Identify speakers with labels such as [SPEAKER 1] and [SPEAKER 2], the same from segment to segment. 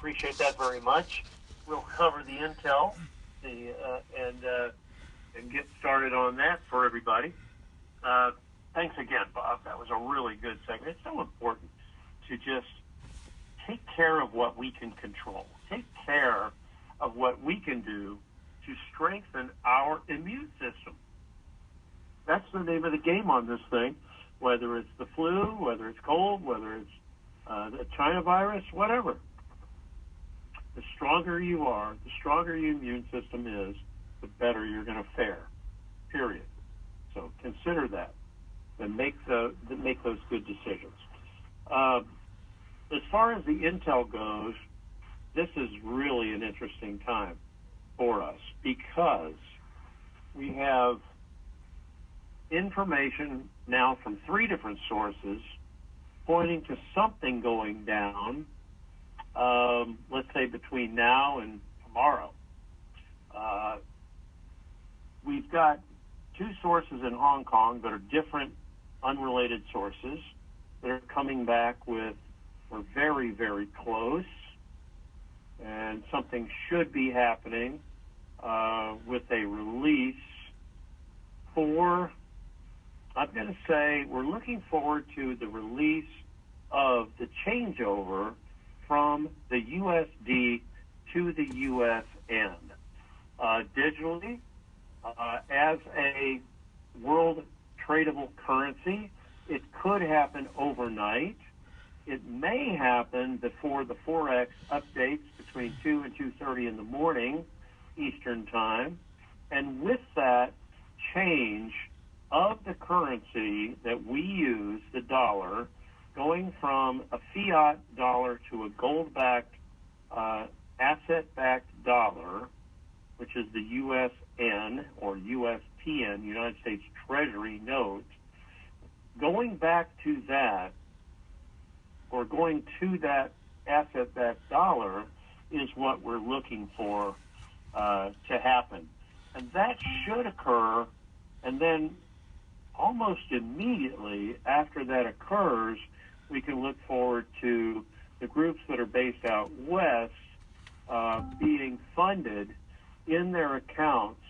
[SPEAKER 1] Appreciate that very much. We'll cover the intel and get started on that for everybody. Thanks again, Bob. That was a really good segment. It's so important to just take care of what we can control. Take care of what we can do to strengthen our immune system. That's the name of the game on this thing, whether it's the flu, whether it's cold, whether it's the China virus, whatever. The stronger you are, the stronger your immune system is, the better you're going to fare, period. So consider that and make those good decisions. As far as the intel goes, this is really an interesting time for us because we have information now from 3 different sources pointing to something going down, let's say between now and tomorrow. We've got 2 sources in Hong Kong that are different, unrelated sources that are coming back with, we're very, very close, and something should be happening with a release for, I'm going to say, we're looking forward to the release of the changeover from the USD to the USN digitally as a world tradable currency. It could happen overnight. It may happen before the Forex updates between 2 and 2:30 in the morning Eastern time. And with that change of the currency that we use, the dollar, going from a fiat dollar to a gold-backed, asset-backed dollar, which is the USN or USTN, United States Treasury note, going back to that, or going to that asset-backed dollar, is what we're looking for to happen. And that should occur, and then almost immediately after that occurs, we can look forward to the groups that are based out west being funded in their accounts,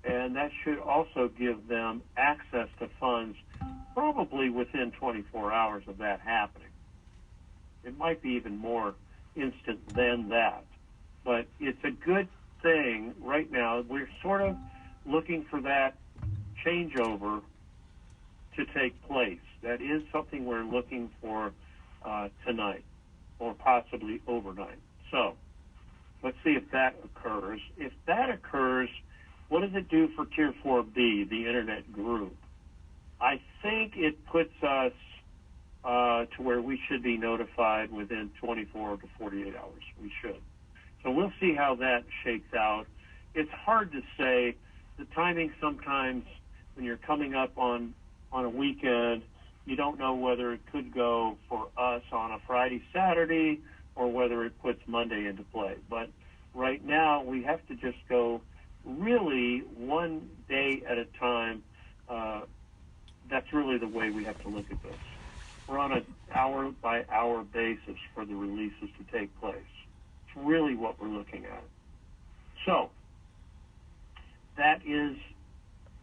[SPEAKER 1] and that should also give them access to funds probably within 24 hours of that happening. It might be even more instant than that, but it's a good thing right now. We're sort of looking for that changeover to take place. That is something we're looking for tonight or possibly overnight. So let's see if that occurs. If that occurs, what does it do for Tier 4B, the Internet group? I think it puts us to where we should be notified within 24 to 48 hours. We should. So we'll see how that shakes out. It's hard to say. The timing sometimes, when you're coming up on a weekend, you don't know whether it could go for us on a Friday, Saturday, or whether it puts Monday into play. But right now, we have to just go really one day at a time. That's really the way we have to look at this. We're on an hour-by-hour basis for the releases to take place. It's really what we're looking at. So that is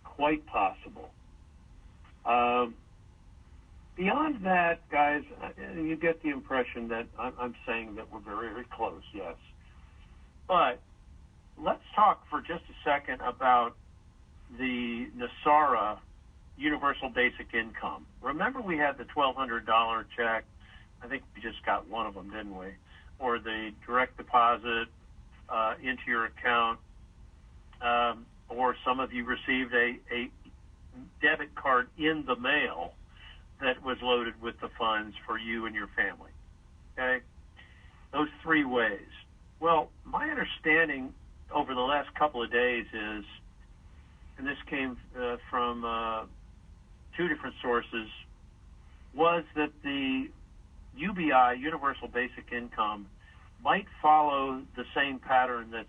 [SPEAKER 1] quite possible. Beyond that, guys, you get the impression that I'm saying that we're very, very close, yes. But let's talk for just a second about the NASARA Universal Basic Income. Remember we had the $1,200 check. I think we just got one of them, didn't we? Or the direct deposit into your account. Or some of you received a debit card in the mail that was loaded with the funds for you and your family. Okay? Those 3 ways. Well, my understanding over the last couple of days is, and this came from 2 different sources, was that the UBI, Universal Basic Income, might follow the same pattern that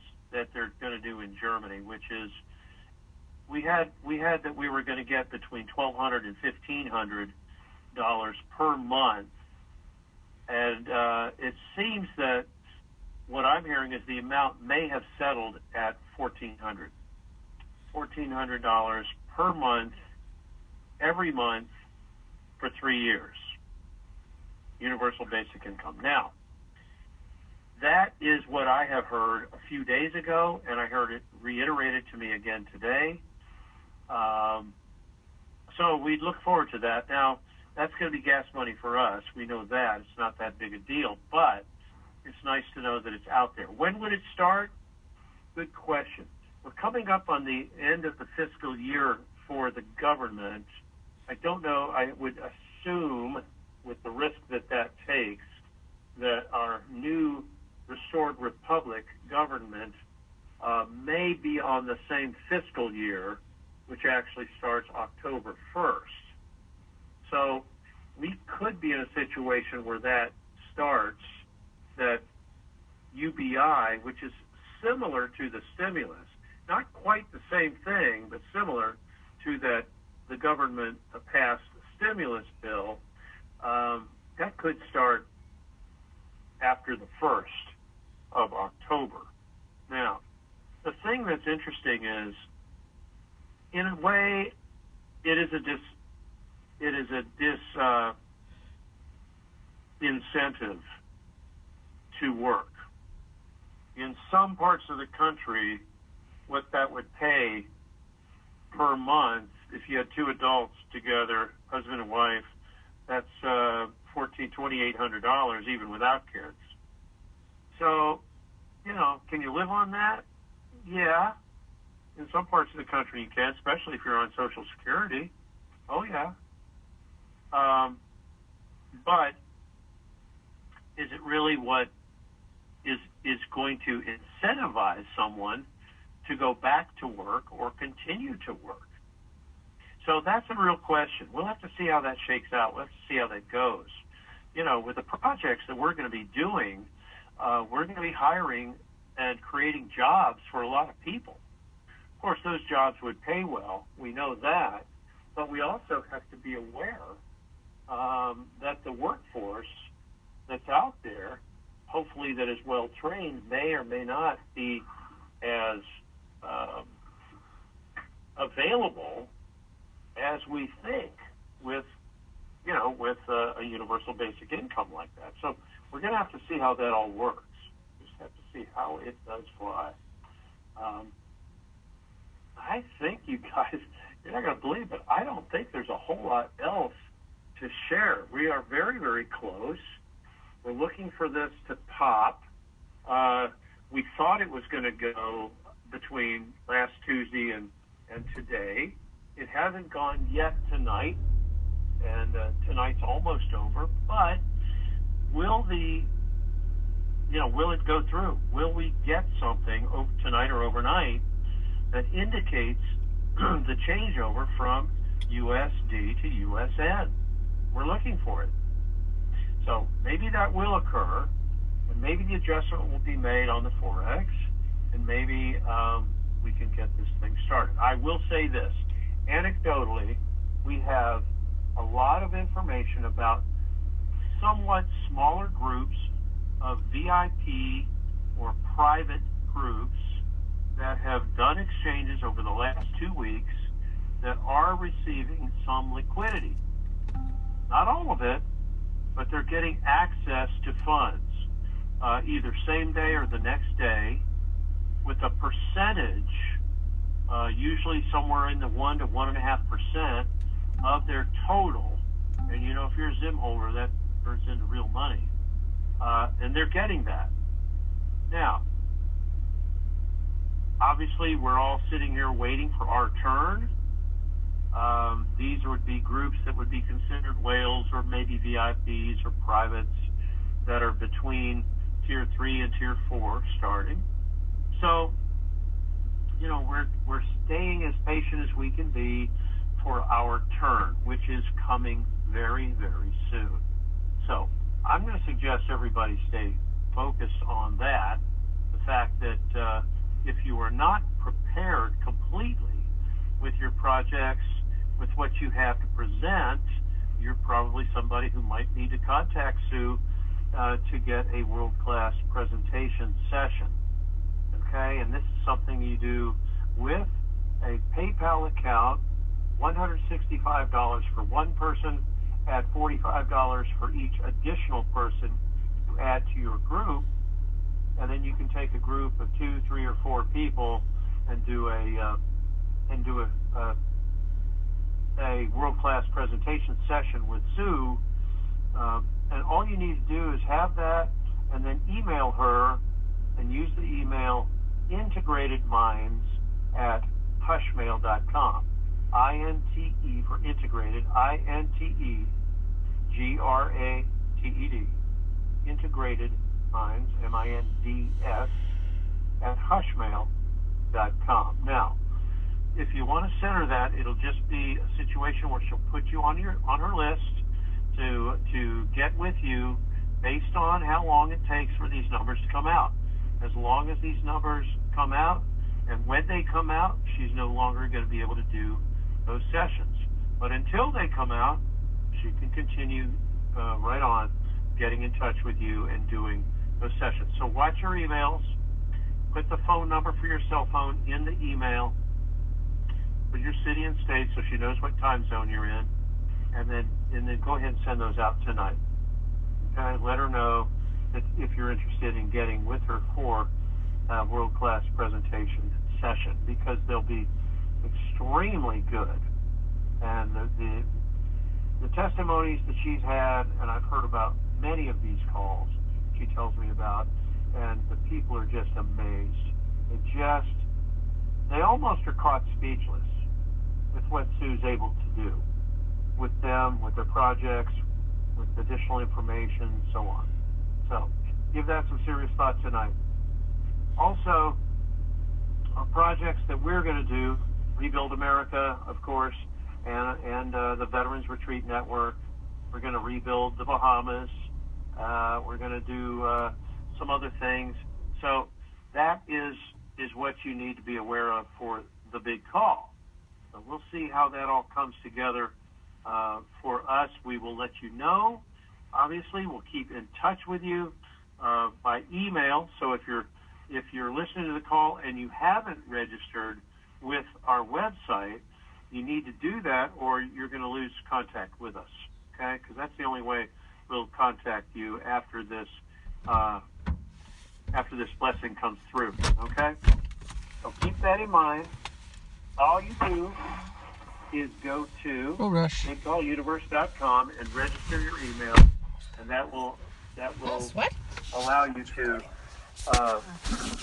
[SPEAKER 1] they're going to do in Germany, which is we had that we were going to get between $1,200 and $1,500 per month, and it seems that what I'm hearing is the amount may have settled at $1,400 per month, every month for 3 years. Universal basic income. Now, that is what I have heard a few days ago, and I heard it reiterated to me again today. So we look forward to that. Now, that's going to be gas money for us. We know that. It's not that big a deal, but it's nice to know that it's out there. When would it start? Good question. We're coming up on the end of the fiscal year for the government. I don't know. I would assume, with the risk that that takes, that our new restored republic government may be on the same fiscal year, which actually starts October 1st. So we could be in a situation where that starts, that UBI, which is similar to the stimulus, not quite the same thing, but similar to that the government passed stimulus bill, that could start after the 1st of October. Now, the thing that's interesting is, in a way, it is a incentive to work. In some parts of the country, what that would pay per month, if you had two adults together, husband and wife, that's $2,800 even without kids. So, can you live on that? Yeah. In some parts of the country you can, especially if you're on Social Security. Oh, yeah. But is it really what is going to incentivize someone to go back to work or continue to work? So that's a real question. We'll have to see how that shakes out. We'll have to see how that goes. With the projects that we're going to be doing, we're going to be hiring and creating jobs for a lot of people. Of course, those jobs would pay well. We know that. But we also have to be aware that the workforce that's out there, hopefully that is well trained, may or may not be as available as we think with a universal basic income like that. So we're going to have to see how that all works. Just have to see how it does fly. I think you guys, you're not going to believe it, I don't think there's a whole lot else to share. We are very, very close. We're looking for this to pop. We thought it was going to go between last Tuesday and today. It hasn't gone yet tonight, and tonight's almost over. But will it go through? Will we get something tonight or overnight that indicates the changeover from USD to USN? We're looking for it. So maybe that will occur, and maybe the adjustment will be made on the Forex, and maybe we can get this thing started. I will say this. Anecdotally, we have a lot of information about somewhat smaller groups of VIP or private groups that have done exchanges over the last 2 weeks that are receiving some liquidity. Not all of it, but they're getting access to funds, either same day or the next day, with a percentage, usually somewhere in the 1 to 1.5% of their total. And if you're a Zim holder, that turns into real money. And they're getting that. Now, obviously, we're all sitting here waiting for our turn. These would be groups that would be considered whales or maybe VIPs or privates that are between Tier 3 and Tier 4 starting. So, we're staying as patient as we can be for our turn, which is coming very, very soon. So I'm going to suggest everybody stay focused on that. The fact that if you are not prepared completely with your projects, with what you have to present, you're probably somebody who might need to contact Sue to get a world-class presentation you do with a PayPal account, $165 for one person, at $45 for each additional person you add to your group, and then you can take a group of 2, 3, or 4 people and do a world-class presentation session with Sue. And all you need to do is have that, and then email her, and use the email integratedminds@hushmail.com. INTE for integrated, INTEGRATED, integrated minds, MINDS, at hushmail.com. Now, if you want to center that, it'll just be a situation where she'll put you on her list to get with you based on how long it takes for these numbers to come out. As long as these numbers come out, and when they come out, she's no longer going to be able to do those sessions. But until they come out, she can continue right on getting in touch with you and doing those sessions. So watch your emails. Put the phone number for your cell phone in the email. Put your city and state so she knows what time zone you're in. And then go ahead and send those out tonight. Okay? Let her know that if you're interested in getting with her for a world-class presentation session, because they'll be extremely good. And the testimonies that she's had, and I've heard about many of these calls she tells me about, and the people are just amazed. They almost are caught speechless with what Sue's able to do with them, with their projects, with additional information, and so on. So give that some serious thought tonight. Also, projects that we're going to do, Rebuild America, of course, and the Veterans Retreat Network. We're going to rebuild the Bahamas. We're going to do some other things. So that is what you need to be aware of for the big call. So we'll see how that all comes together. For us, we will let you know. Obviously, we'll keep in touch with you by email. So if you're listening to the call and you haven't registered with our website, you need to do that, or you're going to lose contact with us. Okay? Because that's the only way we'll contact you after this blessing comes through. Okay? So keep that in mind. All you do is go to BigCallUniverse.com and register your email, and that will allow you to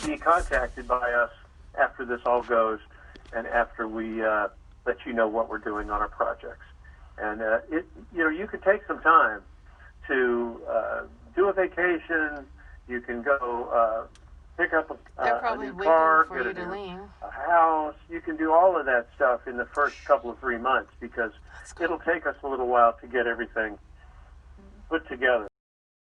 [SPEAKER 1] be contacted by us after this all goes, and after we let you know what we're doing on our projects. And you can take some time to do a vacation. You can go pick up a new car, get a house. You can do all of that stuff in the first couple of 3 months, because it'll take us a little while to get everything put together.